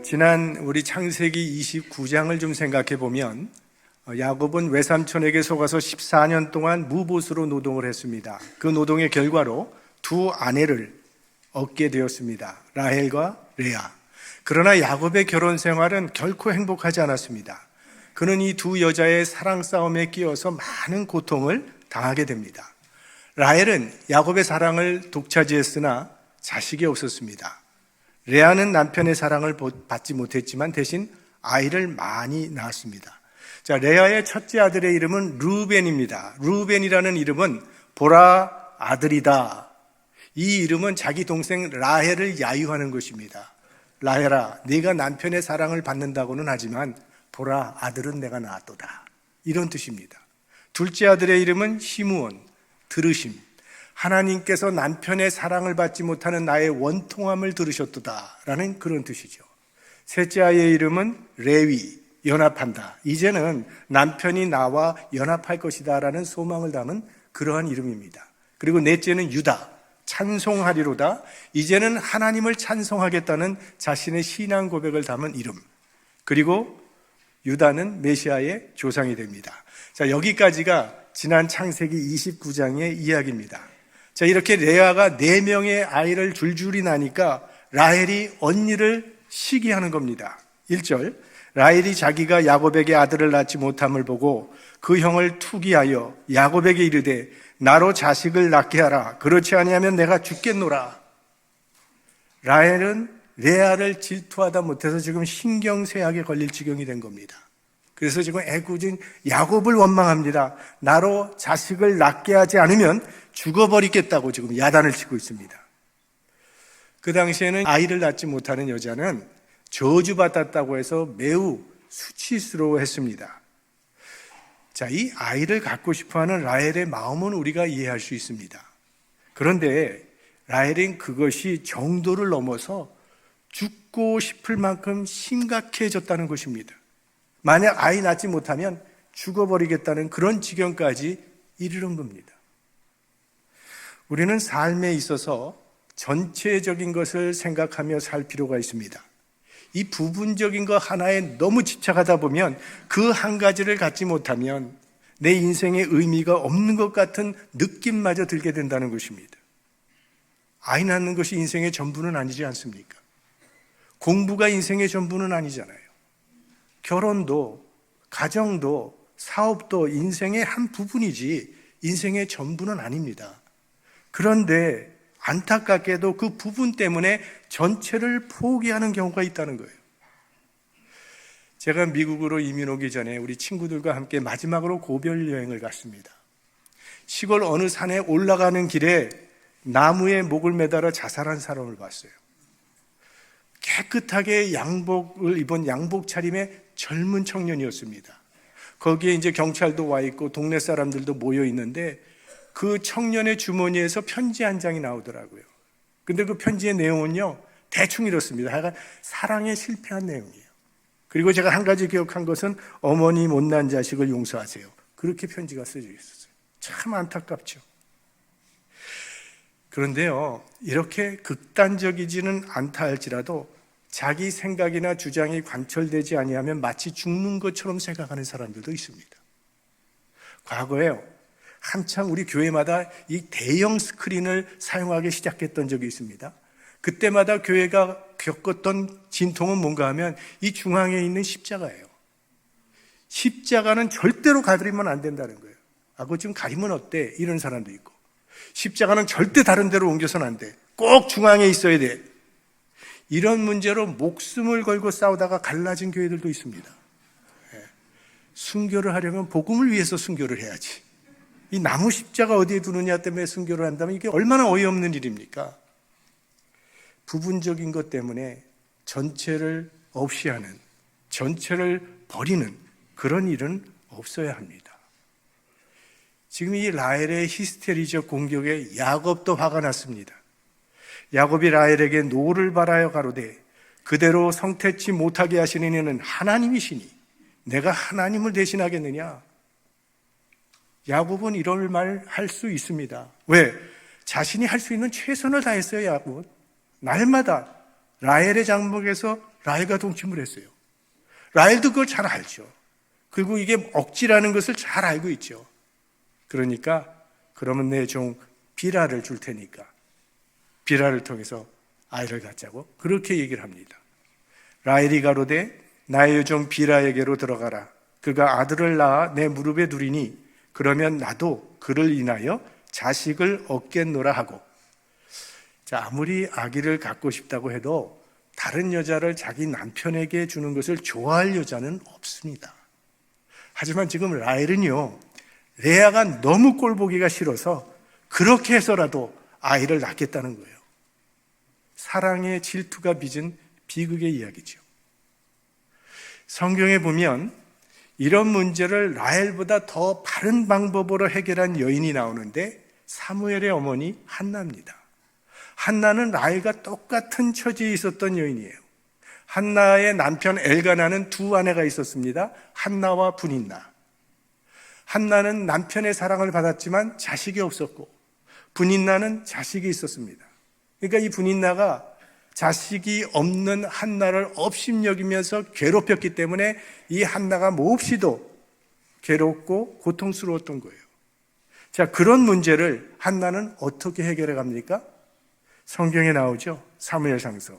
지난 우리 창세기 29장을 좀 생각해 보면 야곱은 외삼촌에게 속아서 14년 동안 무보수로 노동을 했습니다. 그 노동의 결과로 두 아내를 얻게 되었습니다. 라헬과 레아. 그러나 야곱의 결혼 생활은 결코 행복하지 않았습니다. 그는 이 두 여자의 사랑 싸움에 끼어서 많은 고통을 당하게 됩니다. 라헬은 야곱의 사랑을 독차지했으나 자식이 없었습니다. 레아는 남편의 사랑을 받지 못했지만 대신 아이를 많이 낳았습니다. 자, 레아의 첫째 아들의 이름은 르우벤입니다. 르우벤이라는 이름은 보라 아들이다. 이 이름은 자기 동생 라헬을 야유하는 것입니다. 라헬아, 네가 남편의 사랑을 받는다고는 하지만 보라, 아들은 내가 낳았도다. 이런 뜻입니다. 둘째 아들의 이름은 시므온, 들으심. 하나님께서 남편의 사랑을 받지 못하는 나의 원통함을 들으셨도다 라는 그런 뜻이죠. 셋째 아이의 이름은 레위, 연합한다. 이제는 남편이 나와 연합할 것이다 라는 소망을 담은 그러한 이름입니다. 그리고 넷째는 유다, 찬송하리로다. 이제는 하나님을 찬송하겠다는 자신의 신앙 고백을 담은 이름. 그리고 유다는 메시아의 조상이 됩니다. 자, 여기까지가 지난 창세기 29장의 이야기입니다. 자, 이렇게 레아가 4명의 아이를 줄줄이 낳으니까 라헬이 언니를 시기하는 겁니다. 1절, 라헬이 자기가 야곱에게 아들을 낳지 못함을 보고 그 형을 투기하여 야곱에게 이르되 나로 자식을 낳게 하라. 그렇지 아니하면 내가 죽겠노라. 라헬은 레아를 질투하다 못해서 지금 신경쇠약에 걸릴 지경이 된 겁니다. 그래서 지금 애꿎은 야곱을 원망합니다. 나로 자식을 낳게 하지 않으면 죽어버리겠다고 지금 야단을 치고 있습니다. 그 당시에는 아이를 낳지 못하는 여자는 저주받았다고 해서 매우 수치스러워했습니다. 자, 이 아이를 갖고 싶어하는 라헬의 마음은 우리가 이해할 수 있습니다. 그런데 라헬은 그것이 정도를 넘어서 죽고 싶을 만큼 심각해졌다는 것입니다. 만약 아이 낳지 못하면 죽어버리겠다는 그런 지경까지 이르는 겁니다. 우리는 삶에 있어서 전체적인 것을 생각하며 살 필요가 있습니다. 이 부분적인 것 하나에 너무 집착하다 보면 그 한 가지를 갖지 못하면 내 인생에 의미가 없는 것 같은 느낌마저 들게 된다는 것입니다. 아이 낳는 것이 인생의 전부는 아니지 않습니까? 공부가 인생의 전부는 아니잖아요. 결혼도, 가정도, 사업도 인생의 한 부분이지 인생의 전부는 아닙니다. 그런데 안타깝게도 그 부분 때문에 전체를 포기하는 경우가 있다는 거예요. 제가 미국으로 이민 오기 전에 우리 친구들과 함께 마지막으로 고별 여행을 갔습니다. 시골 어느 산에 올라가는 길에 나무에 목을 매달아 자살한 사람을 봤어요. 깨끗하게 양복을 입은 양복 차림의 젊은 청년이었습니다. 거기에 이제 경찰도 와 있고 동네 사람들도 모여 있는데 그 청년의 주머니에서 편지 한 장이 나오더라고요. 근데 그 편지의 내용은요, 대충 이렇습니다. 하여간 사랑에 실패한 내용이에요. 그리고 제가 한 가지 기억한 것은 어머니 못난 자식을 용서하세요. 그렇게 편지가 써져 있었어요. 참 안타깝죠. 그런데요, 이렇게 극단적이지는 않다 할지라도 자기 생각이나 주장이 관철되지 아니하면 마치 죽는 것처럼 생각하는 사람들도 있습니다. 과거에요, 한창 우리 교회마다 이 대형 스크린을 사용하기 시작했던 적이 있습니다. 그때마다 교회가 겪었던 진통은 뭔가 하면 이 중앙에 있는 십자가예요. 십자가는 절대로 가리면 안 된다는 거예요. 그거 지금 가리면 어때? 이런 사람도 있고, 십자가는 절대 다른 데로 옮겨서는 안 돼. 꼭 중앙에 있어야 돼. 이런 문제로 목숨을 걸고 싸우다가 갈라진 교회들도 있습니다. 순교를 하려면 복음을 위해서 순교를 해야지. 이 나무 십자가 어디에 두느냐 때문에 순교를 한다면 이게 얼마나 어이없는 일입니까? 부분적인 것 때문에 전체를 없이 하는, 전체를 버리는 그런 일은 없어야 합니다. 지금 이 라헬의 히스테리적 공격에 야곱도 화가 났습니다. 야곱이 라헬에게 노를 바라여 가로되 그대로 성태치 못하게 하시는 이는 하나님이시니 내가 하나님을 대신하겠느냐? 야곱은 이럴 말 할 수 있습니다. 왜? 자신이 할 수 있는 최선을 다했어요. 야곱. 날마다 라헬의 장막에서 라헬과 동침을 했어요. 라헬도 그걸 잘 알죠. 그리고 이게 억지라는 것을 잘 알고 있죠. 그러니까 그러면 내 종 비라를 줄 테니까 비라를 통해서 아이를 갖자고 그렇게 얘기를 합니다. 라헬이 가로되 나의 여종 비라에게로 들어가라. 그가 아들을 낳아 내 무릎에 두리니 그러면 나도 그를 인하여 자식을 얻겠노라 하고. 자, 아무리 아기를 갖고 싶다고 해도 다른 여자를 자기 남편에게 주는 것을 좋아할 여자는 없습니다. 하지만 지금 라헬은요, 레아가 너무 꼴보기가 싫어서 그렇게 해서라도 아이를 낳겠다는 거예요. 사랑의 질투가 빚은 비극의 이야기죠. 성경에 보면 이런 문제를 라헬보다 더 바른 방법으로 해결한 여인이 나오는데 사무엘의 어머니 한나입니다. 한나는 라헬과 똑같은 처지에 있었던 여인이에요. 한나의 남편 엘가나는 두 아내가 있었습니다. 한나와 분인나. 한나는 남편의 사랑을 받았지만 자식이 없었고 분인나는 자식이 있었습니다. 그러니까 이 분인나가 자식이 없는 한나를 업신여기면서 괴롭혔기 때문에 이 한나가 몹시도 괴롭고 고통스러웠던 거예요. 자, 그런 문제를 한나는 어떻게 해결해 갑니까? 성경에 나오죠. 사무엘상서.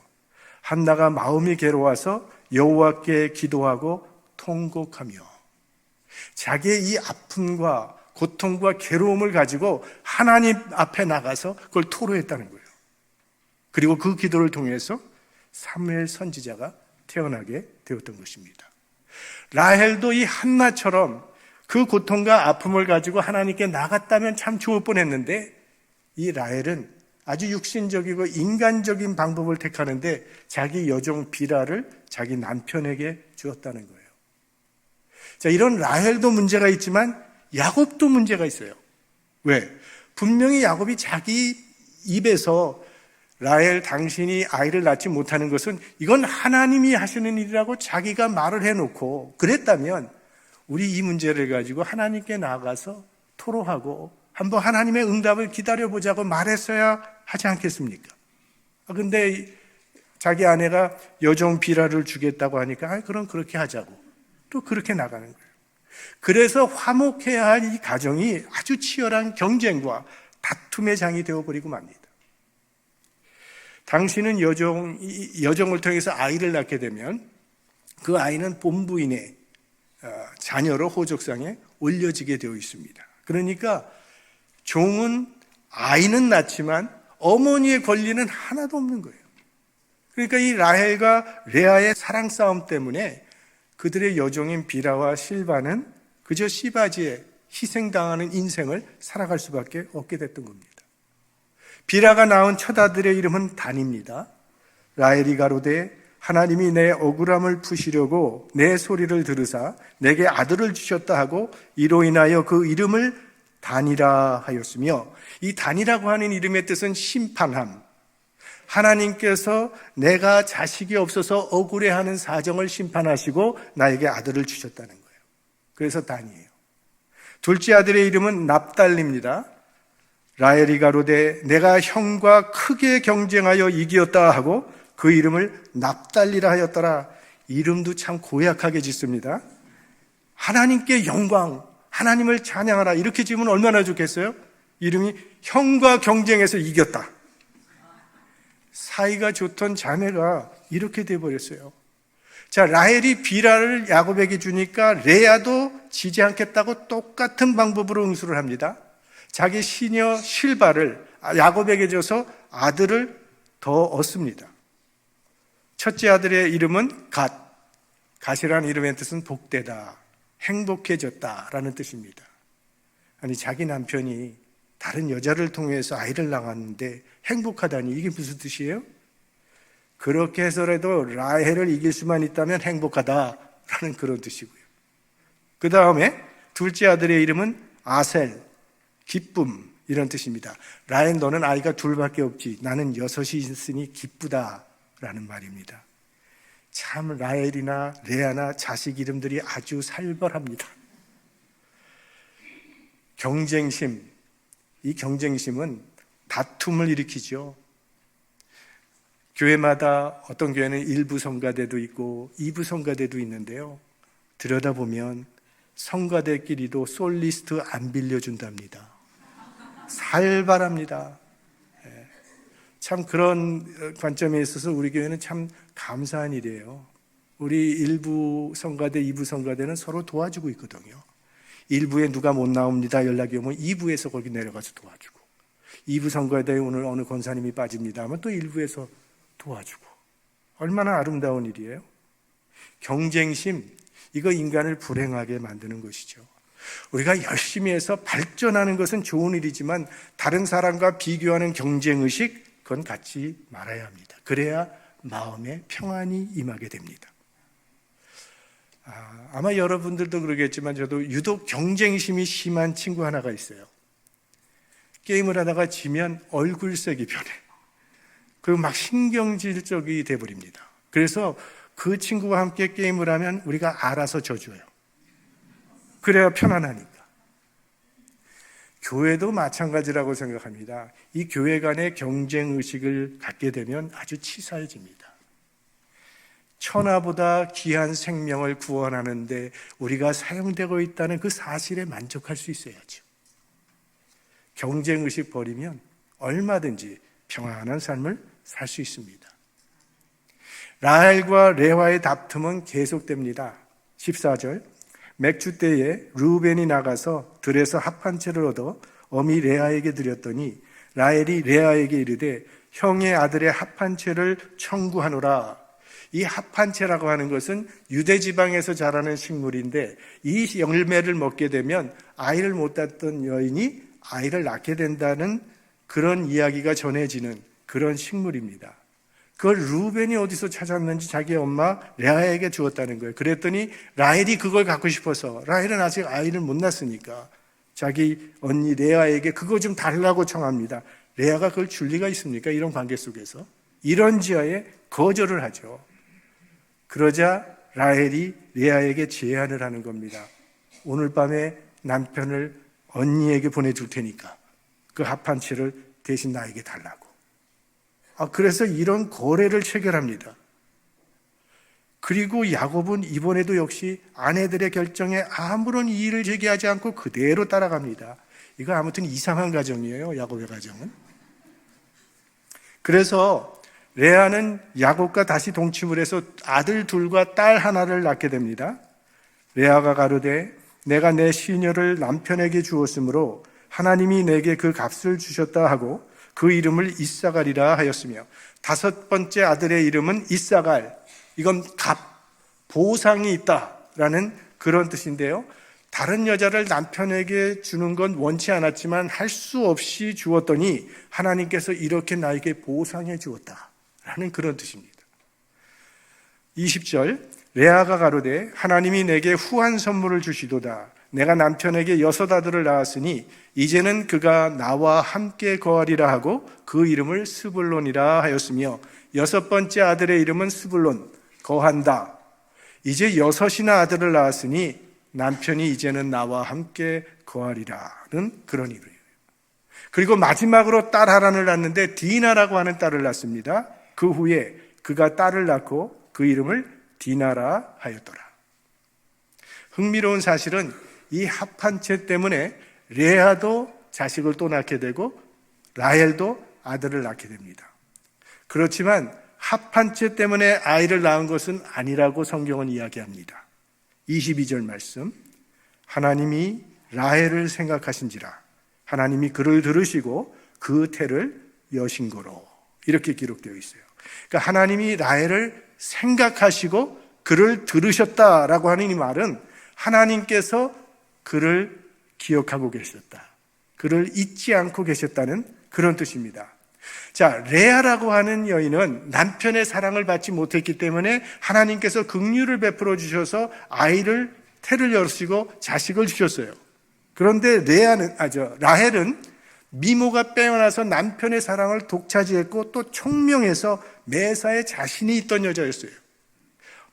한나가 마음이 괴로워서 여호와께 기도하고 통곡하며 자기의 이 아픔과 고통과 괴로움을 가지고 하나님 앞에 나가서 그걸 토로했다는 거예요. 그리고 그 기도를 통해서 사무엘 선지자가 태어나게 되었던 것입니다. 라헬도 이 한나처럼 그 고통과 아픔을 가지고 하나님께 나갔다면 참 좋을 뻔했는데 이 라헬은 아주 육신적이고 인간적인 방법을 택하는데 자기 여종 비라를 자기 남편에게 주었다는 거예요. 자, 이런 라헬도 문제가 있지만 야곱도 문제가 있어요. 왜? 분명히 야곱이 자기 입에서 라헬 당신이 아이를 낳지 못하는 것은 이건 하나님이 하시는 일이라고 자기가 말을 해놓고 그랬다면 우리 이 문제를 가지고 하나님께 나가서 토로하고 한번 하나님의 응답을 기다려보자고 말했어야 하지 않겠습니까? 근데 자기 아내가 여종 비라를 주겠다고 하니까 그럼 그렇게 하자고 또 그렇게 나가는 거예요. 그래서 화목해야 할 이 가정이 아주 치열한 경쟁과 다툼의 장이 되어버리고 맙니다. 당신은 여종을 통해서 아이를 낳게 되면 그 아이는 본부인의 자녀로 호족상에 올려지게 되어 있습니다. 그러니까 종은 아이는 낳지만 어머니의 권리는 하나도 없는 거예요. 그러니까 이 라헬과 레아의 사랑 싸움 때문에 그들의 여종인 비라와 실바는 그저 씨바지에 희생당하는 인생을 살아갈 수밖에 없게 됐던 겁니다. 비라가 낳은 첫 아들의 이름은 단입니다. 라헬이 가로되 하나님이 내 억울함을 푸시려고 내 소리를 들으사 내게 아들을 주셨다 하고 이로 인하여 그 이름을 단이라 하였으며 이 단이라고 하는 이름의 뜻은 심판함. 하나님께서 내가 자식이 없어서 억울해하는 사정을 심판하시고 나에게 아들을 주셨다는 거예요. 그래서 단이에요. 둘째 아들의 이름은 납달리입니다. 라헬이 가로되 내가 형과 크게 경쟁하여 이기었다 하고 그 이름을 납달리라 하였더라. 이름도 참 고약하게 짓습니다. 하나님께 영광, 하나님을 찬양하라 이렇게 지으면 얼마나 좋겠어요? 이름이 형과 경쟁해서 이겼다. 사이가 좋던 자매가 이렇게 돼버렸어요. 자, 라헬이 비라를 야곱에게 주니까 레아도 지지 않겠다고 똑같은 방법으로 응수를 합니다. 자기 시녀 실바를 야곱에게 줘서 아들을 더 얻습니다. 첫째 아들의 이름은 갓. 갓이라는 이름의 뜻은 복되다, 행복해졌다라는 뜻입니다. 아니, 자기 남편이 다른 여자를 통해서 아이를 낳았는데 행복하다니 이게 무슨 뜻이에요? 그렇게 해서라도 라헬을 이길 수만 있다면 행복하다라는 그런 뜻이고요. 그 다음에 둘째 아들의 이름은 아셀, 기쁨 이런 뜻입니다. 라헬 너는 아이가 둘밖에 없지 나는 6이 있으니 기쁘다라는 말입니다. 참 라헬이나 레아나 자식 이름들이 아주 살벌합니다. 경쟁심, 이 경쟁심은 다툼을 일으키죠. 교회마다 어떤 교회는 1부 성가대도 있고 2부 성가대도 있는데요. 들여다보면 성가대끼리도 솔리스트 안 빌려준답니다. 살벌합니다. 참 그런 관점에 있어서 우리 교회는 참 감사한 일이에요. 우리 1부 성가대, 2부 성가대는 서로 도와주고 있거든요. 1부에 누가 못 나옵니다 연락이 오면 2부에서 거기 내려가서 도와주고, 2부 성가대에 오늘 어느 권사님이 빠집니다 하면 또 1부에서 도와주고. 얼마나 아름다운 일이에요. 경쟁심, 이거 인간을 불행하게 만드는 것이죠. 우리가 열심히 해서 발전하는 것은 좋은 일이지만 다른 사람과 비교하는 경쟁의식, 그건 갖지 말아야 합니다. 그래야 마음에 평안이 임하게 됩니다. 아마 여러분들도 그러겠지만 저도 유독 경쟁심이 심한 친구 하나가 있어요. 게임을 하다가 지면 얼굴색이 변해. 그리고 막 신경질적이 돼버립니다. 그래서 그 친구와 함께 게임을 하면 우리가 알아서 져줘요. 그래야 편안하니까. 교회도 마찬가지라고 생각합니다. 이 교회 간의 경쟁의식을 갖게 되면 아주 치사해집니다. 천하보다 귀한 생명을 구원하는데 우리가 사용되고 있다는 그 사실에 만족할 수 있어야죠. 경쟁의식 버리면 얼마든지 평안한 삶을 살 수 있습니다. 라헬과 레아의 다툼은 계속됩니다. 14절, 맥주 때에 르우벤이 나가서 들에서 합 한 채를 얻어 어미 레아에게 드렸더니 라헬이 레아에게 이르되 형의 아들의 합 한 채를 청구하노라. 이 합 한 채라고 하는 것은 유대 지방에서 자라는 식물인데 이 열매를 먹게 되면 아이를 못 낳던 여인이 아이를 낳게 된다는 그런 이야기가 전해지는 그런 식물입니다. 그걸 루벤이 어디서 찾았는지 자기 엄마 레아에게 주었다는 거예요. 그랬더니 라헬이 그걸 갖고 싶어서, 라헬은 아직 아이를 못 낳았으니까 자기 언니 레아에게 그거 좀 달라고 청합니다. 레아가 그걸 줄 리가 있습니까? 이런 관계 속에서. 이런지하에 거절을 하죠. 그러자 라헬이 레아에게 제안을 하는 겁니다. 오늘 밤에 남편을 언니에게 보내줄 테니까 그 합 한 채를 대신 나에게 달라고. 그래서 이런 거래를 체결합니다. 그리고 야곱은 이번에도 역시 아내들의 결정에 아무런 이의를 제기하지 않고 그대로 따라갑니다. 이거 아무튼 이상한 가정이에요, 야곱의 가정은. 그래서 레아는 야곱과 다시 동침을 해서 아들 둘과 딸 하나를 낳게 됩니다. 레아가 가로되 내가 내 시녀를 남편에게 주었으므로 하나님이 내게 그 값을 주셨다 하고 그 이름을 이사갈이라 하였으며, 다섯 번째 아들의 이름은 이사갈, 이건 값, 보상이 있다라는 그런 뜻인데요. 다른 여자를 남편에게 주는 건 원치 않았지만 할 수 없이 주었더니 하나님께서 이렇게 나에게 보상해 주었다라는 그런 뜻입니다. 20절, 레아가 가로되 하나님이 내게 후한 선물을 주시도다. 내가 남편에게 6 아들을 낳았으니 이제는 그가 나와 함께 거하리라 하고 그 이름을 스불론이라 하였으며, 6번째 아들의 이름은 스불론, 거한다. 이제 6이나 아들을 낳았으니 남편이 이제는 나와 함께 거하리라는 그런 이름이에요. 그리고 마지막으로 딸 하나를 낳는데 디나라고 하는 딸을 낳습니다. 그 후에 그가 딸을 낳고 그 이름을 디나라 하였더라. 흥미로운 사실은 이 합 한 채 때문에 레아도 자식을 또 낳게 되고 라헬도 아들을 낳게 됩니다. 그렇지만 합 한 채 때문에 아이를 낳은 것은 아니라고 성경은 이야기합니다. 22절 말씀, 하나님이 라헬을 생각하신지라 하나님이 그를 들으시고 그 태를 여신거로, 이렇게 기록되어 있어요. 그러니까 하나님이 라헬을 생각하시고 그를 들으셨다라고 하는 이 말은 하나님께서 그를 기억하고 계셨다, 그를 잊지 않고 계셨다는 그런 뜻입니다. 자, 레아라고 하는 여인은 남편의 사랑을 받지 못했기 때문에 하나님께서 긍휼을 베풀어 주셔서 아이를 태를 여시고 자식을 주셨어요. 그런데 라헬은 미모가 빼어나서 남편의 사랑을 독차지했고 또 총명해서 매사에 자신이 있던 여자였어요.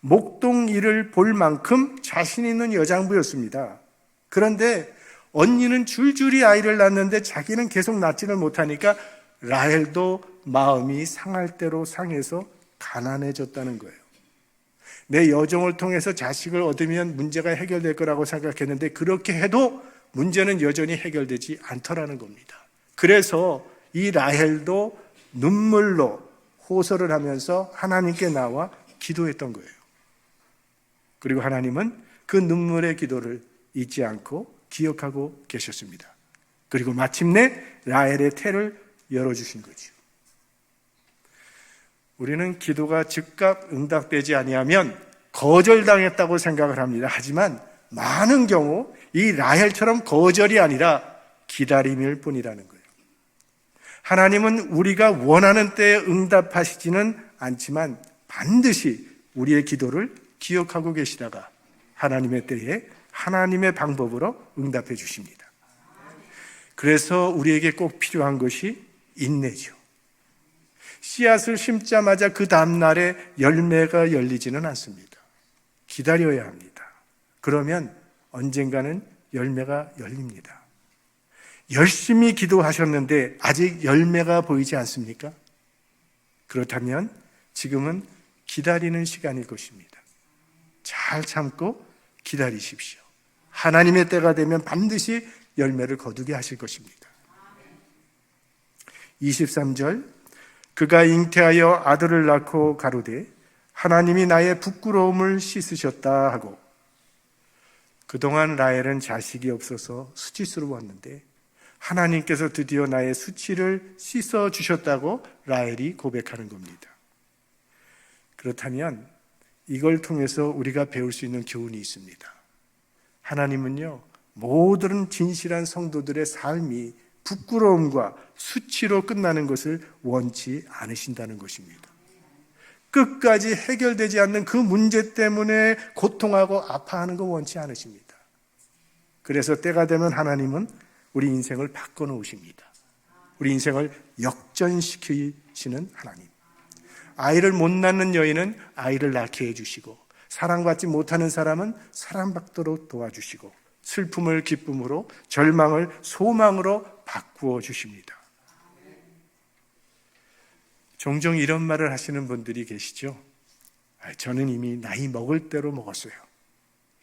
목동 일을 볼 만큼 자신 있는 여장부였습니다. 그런데 언니는 줄줄이 아이를 낳는데 자기는 계속 낳지를 못하니까 라헬도 마음이 상할 대로 상해서 가난해졌다는 거예요. 내 여종을 통해서 자식을 얻으면 문제가 해결될 거라고 생각했는데 그렇게 해도 문제는 여전히 해결되지 않더라는 겁니다. 그래서 이 라헬도 눈물로 호소를 하면서 하나님께 나와 기도했던 거예요. 그리고 하나님은 그 눈물의 기도를 잊지 않고 기억하고 계셨습니다. 그리고 마침내 라헬의 태를 열어주신 거죠. 우리는 기도가 즉각 응답되지 아니하면 거절당했다고 생각을 합니다. 하지만 많은 경우 이 라헬처럼 거절이 아니라 기다림일 뿐이라는 거예요. 하나님은 우리가 원하는 때에 응답하시지는 않지만 반드시 우리의 기도를 기억하고 계시다가 하나님의 때에 하나님의 방법으로 응답해 주십니다. 그래서 우리에게 꼭 필요한 것이 인내죠. 씨앗을 심자마자 그 다음날에 열매가 열리지는 않습니다. 기다려야 합니다. 그러면 언젠가는 열매가 열립니다. 열심히 기도하셨는데 아직 열매가 보이지 않습니까? 그렇다면 지금은 기다리는 시간일 것입니다. 잘 참고 기다리십시오. 하나님의 때가 되면 반드시 열매를 거두게 하실 것입니다. 23절, 그가 잉태하여 아들을 낳고 가로되 하나님이 나의 부끄러움을 씻으셨다 하고, 그동안 라헬은 자식이 없어서 수치스러웠는데 하나님께서 드디어 나의 수치를 씻어주셨다고 라헬이 고백하는 겁니다. 그렇다면 이걸 통해서 우리가 배울 수 있는 교훈이 있습니다. 하나님은요, 모든 진실한 성도들의 삶이 부끄러움과 수치로 끝나는 것을 원치 않으신다는 것입니다. 끝까지 해결되지 않는 그 문제 때문에 고통하고 아파하는 거 원치 않으십니다. 그래서 때가 되면 하나님은 우리 인생을 바꿔놓으십니다. 우리 인생을 역전시키시는 하나님. 아이를 못 낳는 여인은 아이를 낳게 해주시고, 사랑받지 못하는 사람은 사랑받도록 도와주시고, 슬픔을 기쁨으로, 절망을 소망으로 바꾸어 주십니다. 종종 이런 말을 하시는 분들이 계시죠. 저는 이미 나이 먹을 대로 먹었어요.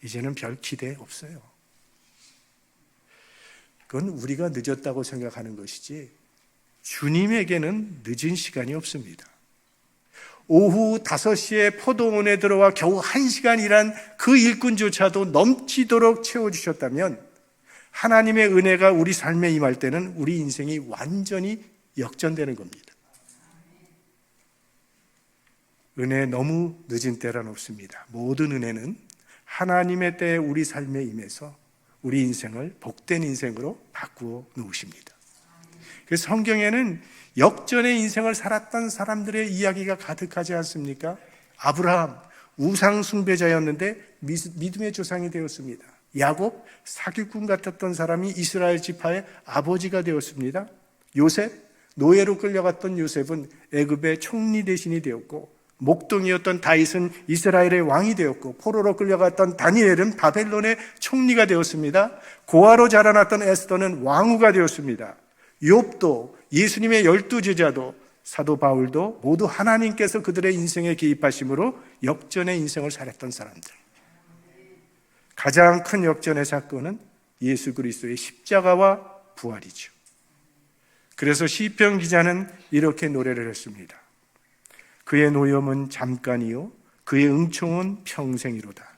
이제는 별 기대 없어요. 그건 우리가 늦었다고 생각하는 것이지 주님에게는 늦은 시간이 없습니다. 오후 5시에 포도원에 들어와 겨우 1시간 일한 그 일꾼조차도 넘치도록 채워주셨다면 하나님의 은혜가 우리 삶에 임할 때는 우리 인생이 완전히 역전되는 겁니다. 은혜 너무 늦은 때란 없습니다. 모든 은혜는 하나님의 때에 우리 삶에 임해서 우리 인생을 복된 인생으로 바꾸어 놓으십니다. 그래서 성경에는 역전의 인생을 살았던 사람들의 이야기가 가득하지 않습니까? 아브라함, 우상 숭배자였는데 믿음의 조상이 되었습니다. 야곱, 사기꾼 같았던 사람이 이스라엘 지파의 아버지가 되었습니다. 요셉, 노예로 끌려갔던 요셉은 애굽의 총리 대신이 되었고, 목동이었던 다윗은 이스라엘의 왕이 되었고, 포로로 끌려갔던 다니엘은 바벨론의 총리가 되었습니다. 고아로 자라났던 에스더는 왕후가 되었습니다. 욥도, 예수님의 12제자도, 사도 바울도 모두 하나님께서 그들의 인생에 개입하심으로 역전의 인생을 살았던 사람들. 가장 큰 역전의 사건은 예수 그리스도의 십자가와 부활이죠. 그래서 시편 기자는 이렇게 노래를 했습니다. 그의 노염은 잠깐이요 그의 응총은 평생이로다.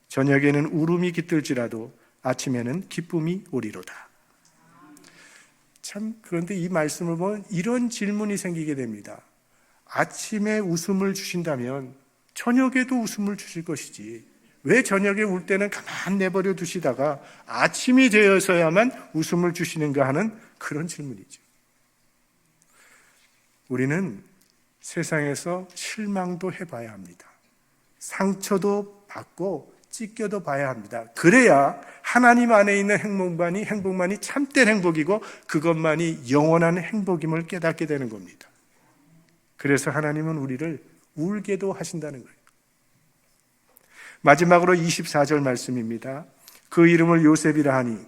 저녁에는 울음이 깃들지라도 아침에는 기쁨이 오리로다. 참, 그런데 이 말씀을 보면 이런 질문이 생기게 됩니다. 아침에 웃음을 주신다면 저녁에도 웃음을 주실 것이지 왜 저녁에 울 때는 가만 내버려 두시다가 아침이 되어서야만 웃음을 주시는가 하는 그런 질문이죠. 우리는 세상에서 실망도 해봐야 합니다. 상처도 받고 찢겨도 봐야 합니다. 그래야 하나님 안에 있는 행복만이 참된 행복이고 그것만이 영원한 행복임을 깨닫게 되는 겁니다. 그래서 하나님은 우리를 울게도 하신다는 거예요. 마지막으로 24절 말씀입니다. 그 이름을 요셉이라 하니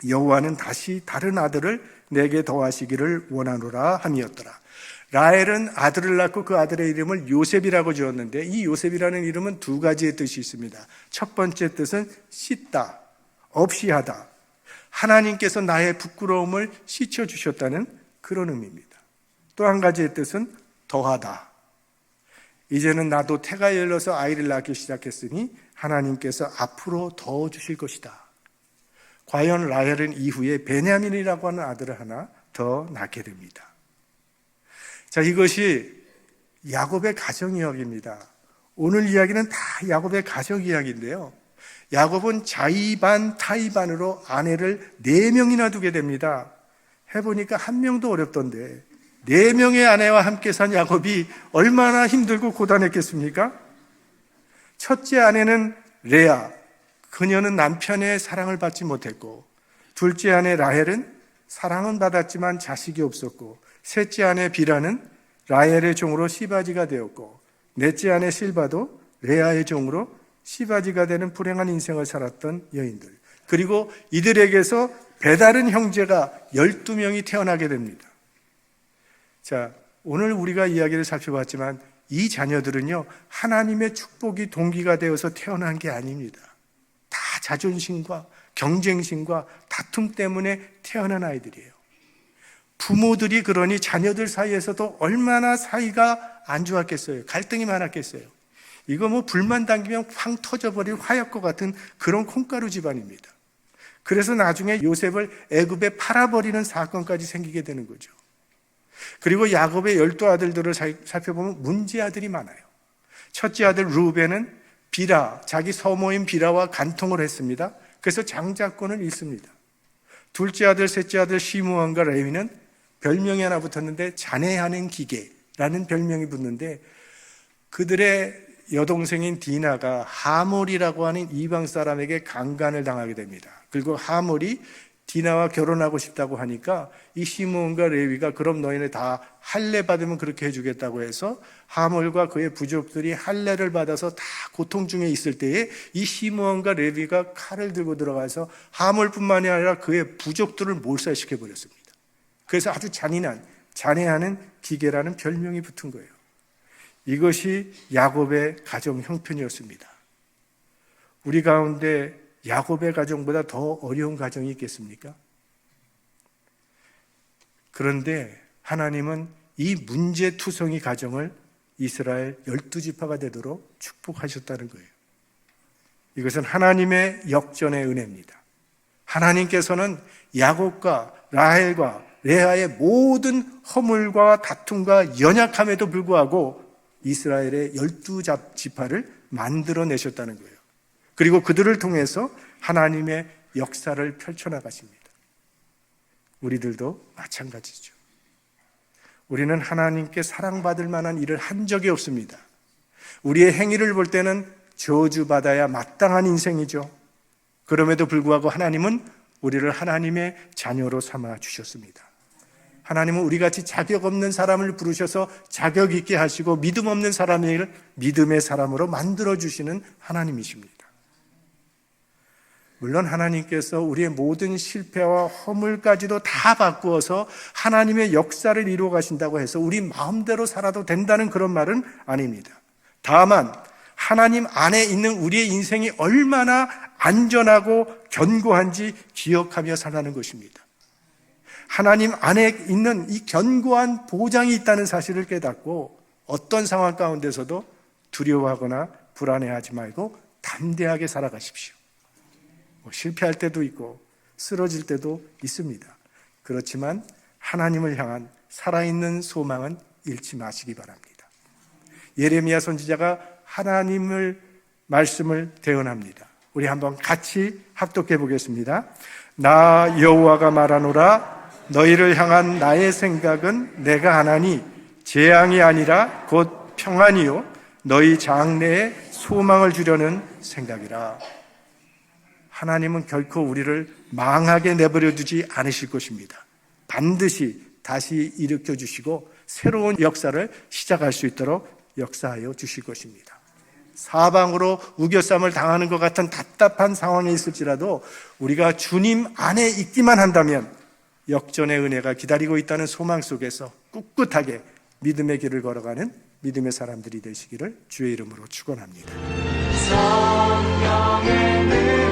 여호와는 다시 다른 아들을 내게 더하시기를 원하노라 함이었더라. 라헬은 아들을 낳고 그 아들의 이름을 요셉이라고 지었는데, 이 요셉이라는 이름은 두 가지의 뜻이 있습니다. 첫 번째 뜻은 씻다, 없이 하다. 하나님께서 나의 부끄러움을 씻어주셨다는 그런 의미입니다. 또 한 가지의 뜻은 더하다. 이제는 나도 태가 열려서 아이를 낳기 시작했으니 하나님께서 앞으로 더 주실 것이다. 과연 라헬은 이후에 베냐민이라고 하는 아들을 하나 더 낳게 됩니다. 자, 이것이 야곱의 가정 이야기입니다. 오늘 이야기는 다 야곱의 가정 이야기인데요. 야곱은 자의반 타의반으로 아내를 4명이나 두게 됩니다. 해보니까 1명도 어렵던데 4명의 아내와 함께 산 야곱이 얼마나 힘들고 고단했겠습니까? 첫째 아내는 레아, 그녀는 남편의 사랑을 받지 못했고, 둘째 아내 라헬은 사랑은 받았지만 자식이 없었고, 셋째 아내 비라는 라헬의 종으로 시바지가 되었고, 넷째 아내 실바도 레아의 종으로 시바지가 되는 불행한 인생을 살았던 여인들. 그리고 이들에게서 배다른 형제가 12명이 태어나게 됩니다. 자, 오늘 우리가 이야기를 살펴봤지만 이 자녀들은요, 하나님의 축복이 동기가 되어서 태어난 게 아닙니다. 다 자존심과 경쟁심과 다툼 때문에 태어난 아이들이에요. 부모들이 그러니 자녀들 사이에서도 얼마나 사이가 안 좋았겠어요. 갈등이 많았겠어요. 이거 뭐 불만 당기면 팡 터져버릴 화약과 같은 그런 콩가루 집안입니다. 그래서 나중에 요셉을 애굽에 팔아버리는 사건까지 생기게 되는 거죠. 그리고 야곱의 12아들들을 살펴보면 문제 아들이 많아요. 첫째 아들 루벤은 비라, 자기 서모인 비라와 간통을 했습니다. 그래서 장자권을 잃습니다. 둘째 아들, 셋째 아들 시므온과 레위는 별명이 하나 붙었는데 잔해하는 기계라는 별명이 붙는데, 그들의 여동생인 디나가 하몰이라고 하는 이방 사람에게 강간을 당하게 됩니다. 그리고 하몰이 디나와 결혼하고 싶다고 하니까 이 시므온과 레위가 그럼 너희네 다 할례 받으면 그렇게 해주겠다고 해서 하몰과 그의 부족들이 할례를 받아서 다 고통 중에 있을 때에 이 시므온과 레위가 칼을 들고 들어가서 하몰뿐만이 아니라 그의 부족들을 몰살시켜 버렸습니다. 그래서 아주 잔인한, 잔해하는 기계라는 별명이 붙은 거예요. 이것이 야곱의 가정 형편이었습니다. 우리 가운데 야곱의 가정보다 더 어려운 가정이 있겠습니까? 그런데 하나님은 이 문제투성이 가정을 이스라엘 12지파가 되도록 축복하셨다는 거예요. 이것은 하나님의 역전의 은혜입니다. 하나님께서는 야곱과 라헬과 레아의 모든 허물과 다툼과 연약함에도 불구하고 이스라엘의 12지파를 만들어내셨다는 거예요. 그리고 그들을 통해서 하나님의 역사를 펼쳐나가십니다. 우리들도 마찬가지죠. 우리는 하나님께 사랑받을 만한 일을 한 적이 없습니다. 우리의 행위를 볼 때는 저주받아야 마땅한 인생이죠. 그럼에도 불구하고 하나님은 우리를 하나님의 자녀로 삼아 주셨습니다. 하나님은 우리같이 자격 없는 사람을 부르셔서 자격 있게 하시고 믿음 없는 사람을 믿음의 사람으로 만들어주시는 하나님이십니다. 물론 하나님께서 우리의 모든 실패와 허물까지도 다 바꾸어서 하나님의 역사를 이루어 가신다고 해서 우리 마음대로 살아도 된다는 그런 말은 아닙니다. 다만 하나님 안에 있는 우리의 인생이 얼마나 안전하고 견고한지 기억하며 살라는 것입니다. 하나님 안에 있는 이 견고한 보장이 있다는 사실을 깨닫고 어떤 상황 가운데서도 두려워하거나 불안해하지 말고 담대하게 살아가십시오. 실패할 때도 있고 쓰러질 때도 있습니다. 그렇지만 하나님을 향한 살아있는 소망은 잃지 마시기 바랍니다. 예레미야 선지자가 하나님을 말씀을 대언합니다. 우리 한번 같이 합독해 보겠습니다. 나 여호와가 말하노라. 너희를 향한 나의 생각은 내가 하나니 재앙이 아니라 곧 평안이요 너희 장래에 소망을 주려는 생각이라. 하나님은 결코 우리를 망하게 내버려 두지 않으실 것입니다. 반드시 다시 일으켜 주시고 새로운 역사를 시작할 수 있도록 역사하여 주실 것입니다. 사방으로 우겨쌈을 당하는 것 같은 답답한 상황에 있을지라도 우리가 주님 안에 있기만 한다면 역전의 은혜가 기다리고 있다는 소망 속에서 꿋꿋하게 믿음의 길을 걸어가는 믿음의 사람들이 되시기를 주의 이름으로 축원합니다. 성령의